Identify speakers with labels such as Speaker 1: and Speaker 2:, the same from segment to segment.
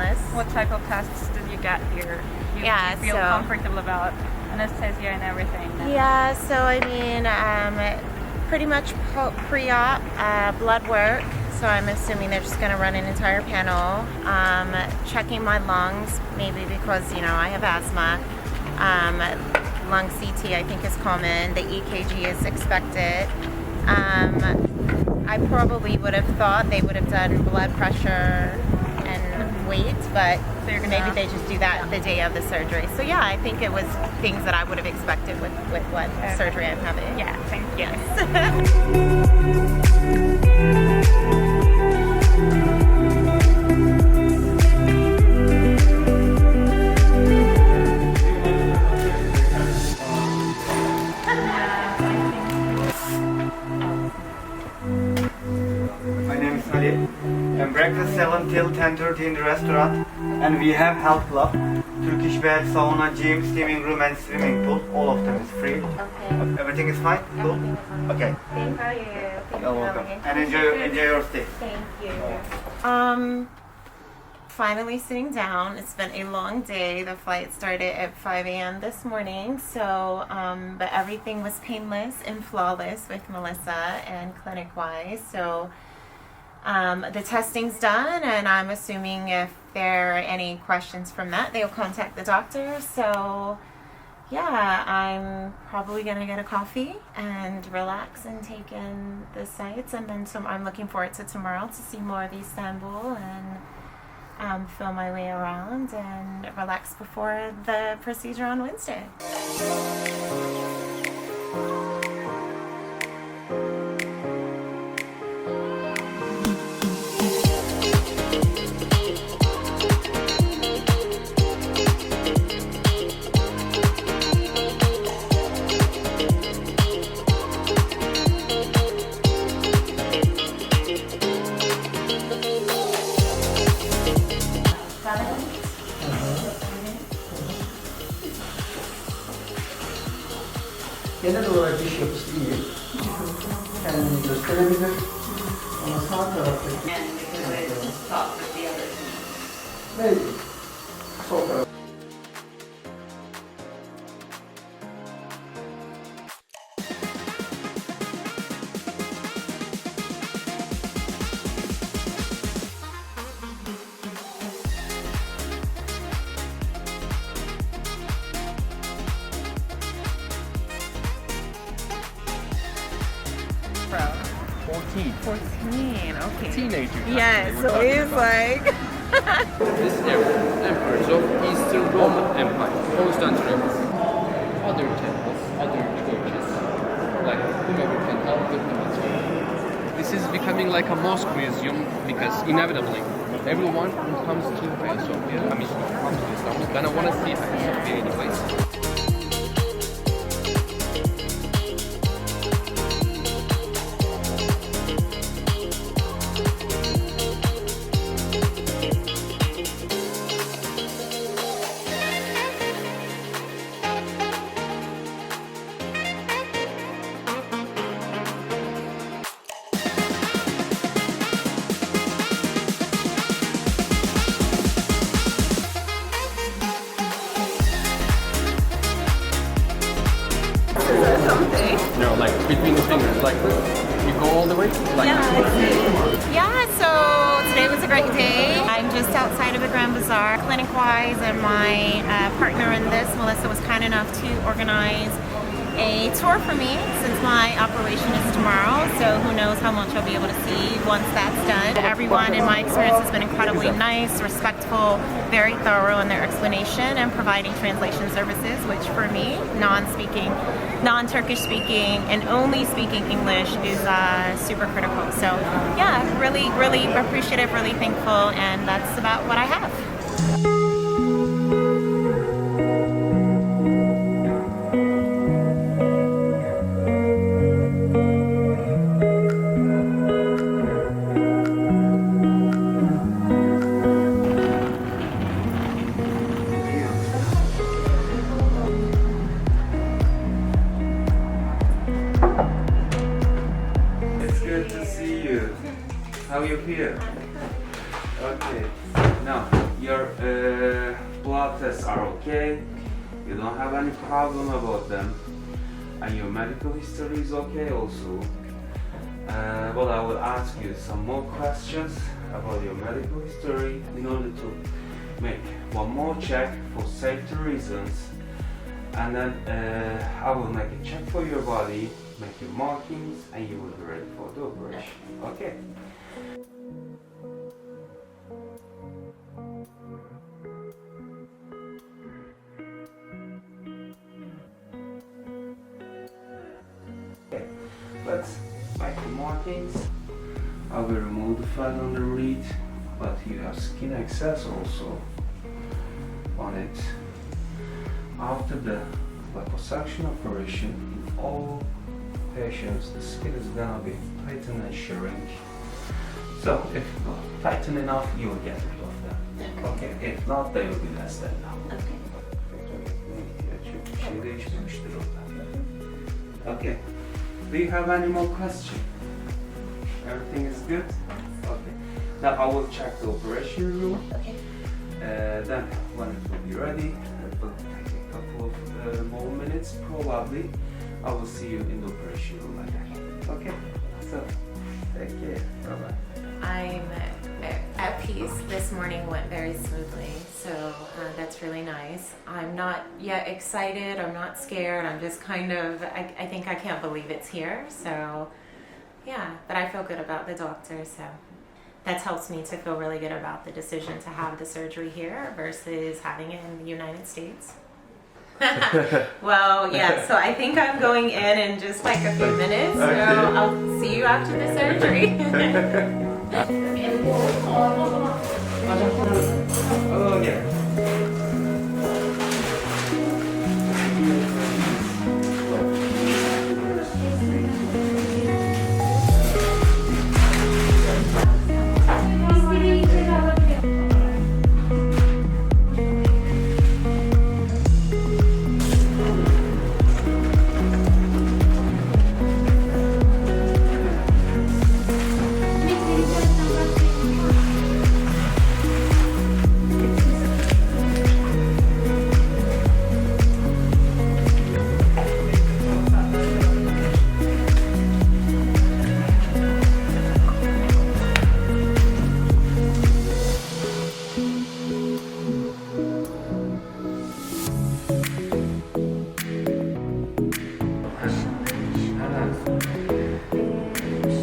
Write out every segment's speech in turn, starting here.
Speaker 1: painless.
Speaker 2: What type of tests did you get here? You feel comfortable about anesthesia and everything?
Speaker 1: Yeah, so I mean, pretty much pre-op blood work. So I'm assuming they're just going to run an entire panel, checking my lungs, maybe because, you know, I have asthma. Lung CT I think is common. The EKG is expected. I probably would have thought they would have done blood pressure and weight, but maybe they just do that the day of the surgery. So yeah, I think it was things that I would have expected with what surgery I'm having.
Speaker 2: Yeah, thank you.
Speaker 3: And breakfast 7 till 10:30 in the restaurant, and we have health club, Turkish bed, sauna, gym, steaming room, and swimming pool. All of them is free.
Speaker 1: Okay.
Speaker 3: Everything is fine. Cool.
Speaker 1: Everything is fine.
Speaker 3: Okay.
Speaker 1: Thank you.
Speaker 3: You're welcome. And enjoy your stay.
Speaker 1: Thank you. Finally sitting down. It's been a long day. The flight started at 5 a.m. this morning, so but everything was painless and flawless with Melissa and clinic-wise. So the testing's done, and I'm assuming if there are any questions from that, they'll contact the doctor. So yeah, I'm probably gonna get a coffee and relax and take in the sights, and then I'm looking forward to tomorrow to see more of Istanbul and feel my way around and relax before the procedure on Wednesday.
Speaker 4: Genel olarak diş yapısı iyi. Kendini gösterebilir. Ama sağ taraftaki ve sol taraf.
Speaker 2: Proud.
Speaker 5: 14.
Speaker 2: 14, okay.
Speaker 5: Teenager.
Speaker 2: Yes, so he's like...
Speaker 5: This emperors of Eastern Roman Empire, Constantinople, other temples, other churches, like whoever can help with the material. This is becoming like a mosque museum because inevitably everyone who comes to Hagia Sophia, comes to Istanbul, gonna want to see Hagia Sophia anyways. No, like between the fingers, like this. You go all the way? Like
Speaker 1: Yeah, so today was a great day. I'm just outside of the Grand Bazaar. Clinic-wise, and my partner in this, Melissa, was kind enough to organize a tour for me since my operation is tomorrow, so who knows how much I'll be able to see once that's done. Everyone in my experience has been incredibly nice, respectful, very thorough in their explanation and providing translation services, which for me, non-Turkish speaking and only speaking English is super critical. So yeah, really, really appreciative, really thankful, and that's about what I have.
Speaker 3: Good to see you. How you feel? Okay. Now, your
Speaker 6: your blood tests are okay. You don't have any problem about them. And your medical history is okay also. Well, I will ask you some more questions about your medical history in order to make one more check for safety reasons. And then I will make a check for your body, make your markings, and you will be ready for the operation. Okay? Okay, let's make the markings. I will remove the fat on the reed, but you have skin excess also on it. After the liposuction operation, in all patients, the skin is gonna be tightened and shrink. So if not tighten enough, you will get rid of them. Okay. If not, they will be less than now. Okay. Do you have any more questions? Everything is good? Okay. Now I will check the operation room.
Speaker 1: Okay.
Speaker 6: Then when it will be ready, it will take a couple of more minutes probably. I will see you in the operation room again. Okay? So, take care. Bye-bye.
Speaker 1: I'm at peace. This morning went very smoothly, so that's really nice. I'm not yet excited, I'm not scared, I'm just kind of, I think I can't believe it's here, so yeah, but I feel good about the doctor, so that helps me to feel really good about the decision to have the surgery here versus having it in the United States. Well, yeah, so I think I'm going in just like a few minutes, so I'll see you after the surgery.
Speaker 6: Oh, yeah.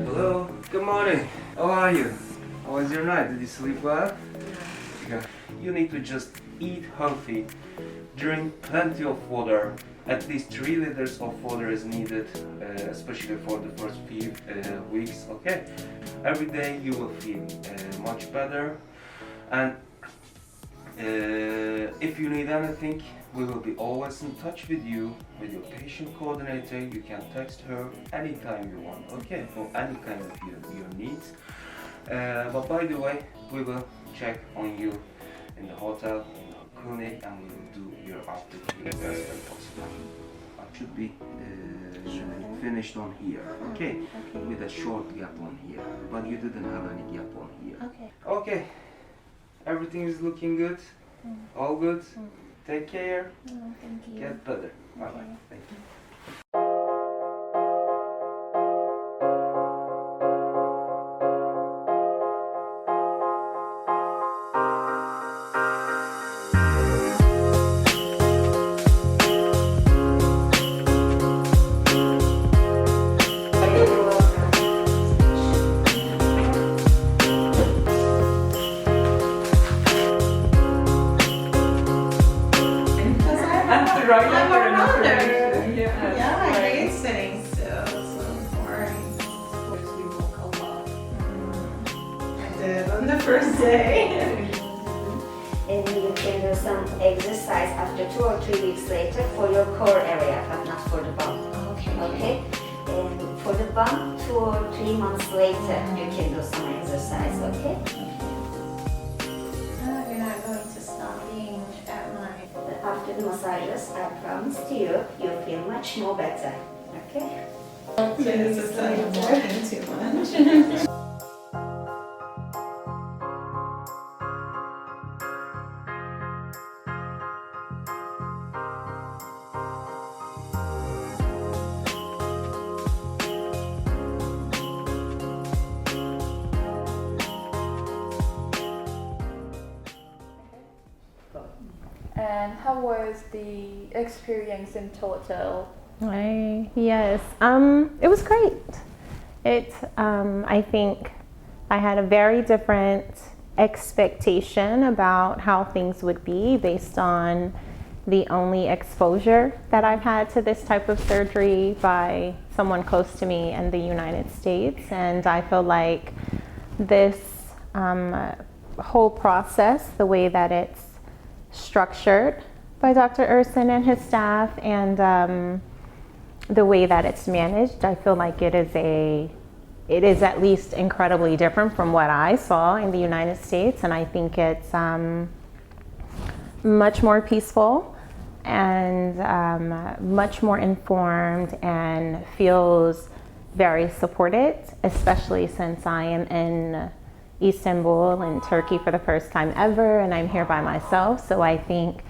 Speaker 6: Hello, good morning. How are you? How was your night? Did you sleep well? Yeah. You need to just eat healthy. Drink plenty of water. At least 3 liters of water is needed, especially for the first few weeks, okay? Every day you will feel much better. And if you need anything, we will be always in touch with you, with your patient coordinator. You can text her anytime you want, okay? For any kind of your needs. But by the way, we will check on you in the hotel, in our clinic, and we will do your aftercare as best as possible. I should be finished on here, okay? With a short gap on here, but you didn't have any gap on here. Okay. Everything is looking good. All good. Take care.
Speaker 1: Thank you.
Speaker 6: Get better. Bye bye. Thank you.
Speaker 2: Right
Speaker 1: I'm a
Speaker 2: after an
Speaker 1: runner.
Speaker 2: operation.
Speaker 1: Yeah, I hate sitting still. So boring.
Speaker 2: We walk a lot.
Speaker 1: I did on the first day.
Speaker 7: And you can do some exercise after 2 or 3 weeks later for your core area, but not for the bump. Okay? And for the bump, 2 or 3 months later, you can do some exercise, okay?
Speaker 1: You're not going to stop being at my...
Speaker 7: But after the massages, I promise to you, you'll feel much more better, okay?
Speaker 1: This is like talking too much.
Speaker 2: And how was the experience in total?
Speaker 1: Yes, it was great. I think I had a very different expectation about how things would be based on the only exposure that I've had to this type of surgery by someone close to me in the United States. And I feel like this whole process, the way that it's structured by Dr. Urson and his staff, and the way that it's managed, I feel like it is at least incredibly different from what I saw in the United States. And I think it's much more peaceful and much more informed, and feels very supported, especially since I am in Istanbul in Turkey for the first time ever, and I'm here by myself. So I think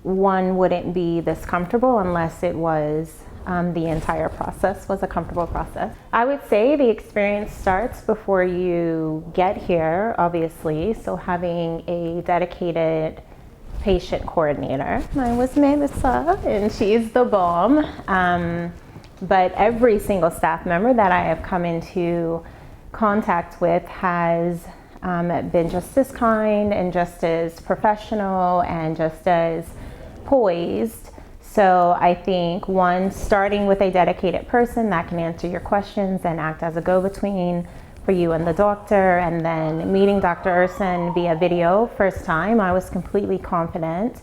Speaker 1: one wouldn't be this comfortable unless it was the entire process was a comfortable process. I would say the experience starts before you get here, obviously. So having a dedicated patient coordinator. Mine was Melissa, and she's the bomb. But every single staff member that I have come into contact with has been just as kind and just as professional and just as poised. So I think one, starting with a dedicated person that can answer your questions and act as a go-between for you and the doctor, and then meeting Dr. Urson via video first time, I was completely confident.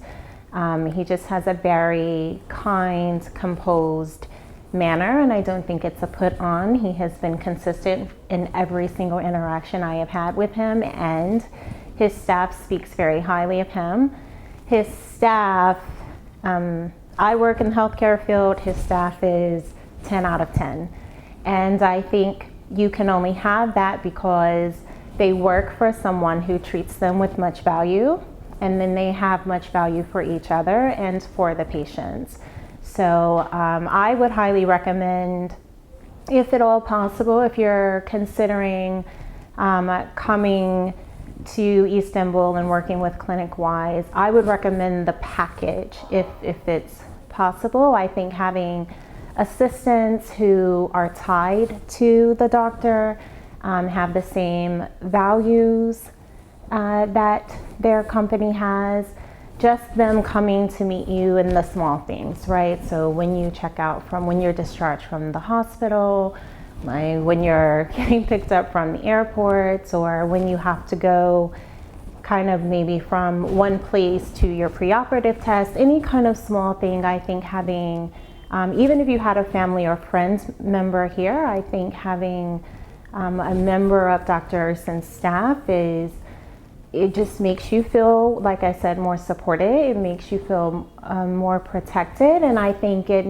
Speaker 1: He just has a very kind, composed manner, and I don't think it's a put on. He has been consistent in every single interaction I have had with him, and his staff speaks very highly of him. His staff, I work in the healthcare field, his staff is 10 out of 10. And I think you can only have that because they work for someone who treats them with much value, and then they have much value for each other and for the patients. So I would highly recommend, if at all possible, if you're considering coming to Istanbul and working with ClinicWise, I would recommend the package if it's possible. I think having assistants who are tied to the doctor, have the same values that their company has, just them coming to meet you in the small things, right? So when you check out when you're discharged from the hospital, when you're getting picked up from the airport, or when you have to go kind of maybe from one place to your preoperative test, any kind of small thing, I think having, even if you had a family or friends member here, I think having a member of Dr. Urson's staff it just makes you feel, like I said, more supported. It makes you feel more protected, and I think it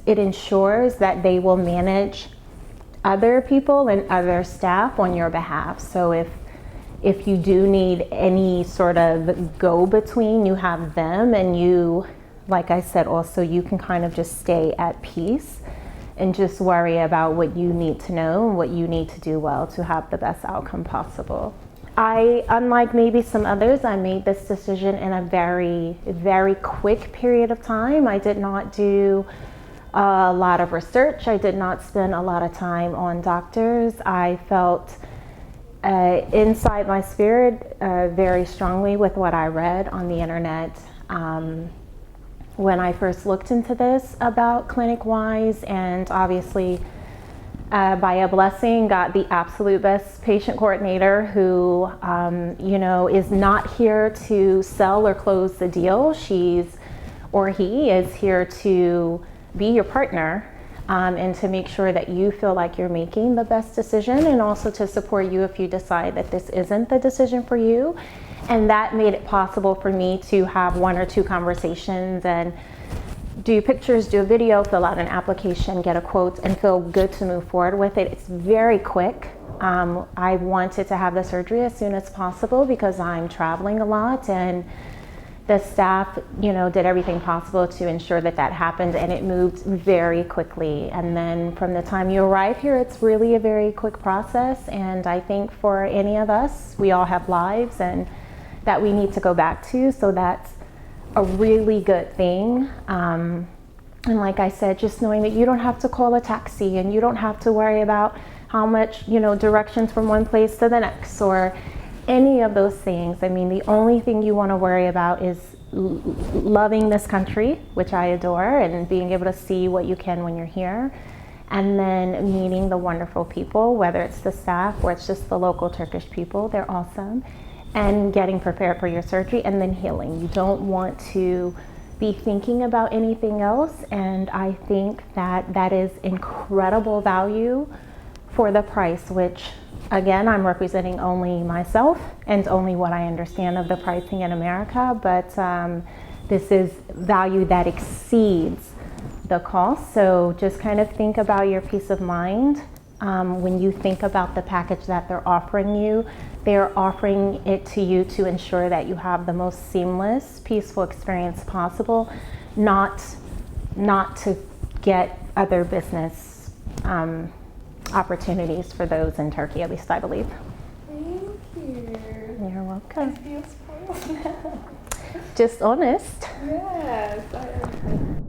Speaker 1: ensures that they will manage other people and other staff on your behalf. So if you do need any sort of go-between, you have them, and you, like I said, also you can kind of just stay at peace and just worry about what you need to know and what you need to do well to have the best outcome possible. Unlike maybe some others, I made this decision in a very, very quick period of time. I did not do a lot of research. I did not spend a lot of time on doctors. I felt inside my spirit very strongly with what I read on the internet when I first looked into this about ClinicWise, and obviously by a blessing got the absolute best patient coordinator who is not here to sell or close the deal. He is here to be your partner, and to make sure that you feel like you're making the best decision, and also to support you if you decide that this isn't the decision for you. And that made it possible for me to have 1 or 2 conversations and do pictures, do a video, fill out an application, get a quote, and feel good to move forward with it. It's very quick. I wanted to have the surgery as soon as possible because I'm traveling a lot, and the staff, did everything possible to ensure that happened, and it moved very quickly. And then from the time you arrive here, it's really a very quick process. And I think for any of us, we all have lives and that we need to go back to. So that's a really good thing. And like I said, just knowing that you don't have to call a taxi and you don't have to worry about how much, directions from one place to the next or any of those things. I mean, the only thing you want to worry about is loving this country, which I adore, and being able to see what you can when you're here. And then meeting the wonderful people, whether it's the staff or it's just the local Turkish people, they're awesome. And getting prepared for your surgery and then healing. You don't want to be thinking about anything else, and I think that that is incredible value for the price, which again, I'm representing only myself and only what I understand of the pricing in America, but this is value that exceeds the cost. So just kind of think about your peace of mind. When you think about the package that they're offering it to you to ensure that you have the most seamless, peaceful experience possible, not to get other business opportunities for those in Turkey, at least I believe.
Speaker 2: Thank you.
Speaker 1: You're welcome.
Speaker 2: I feel spoiled.
Speaker 1: Just honest.
Speaker 2: Yes, I am.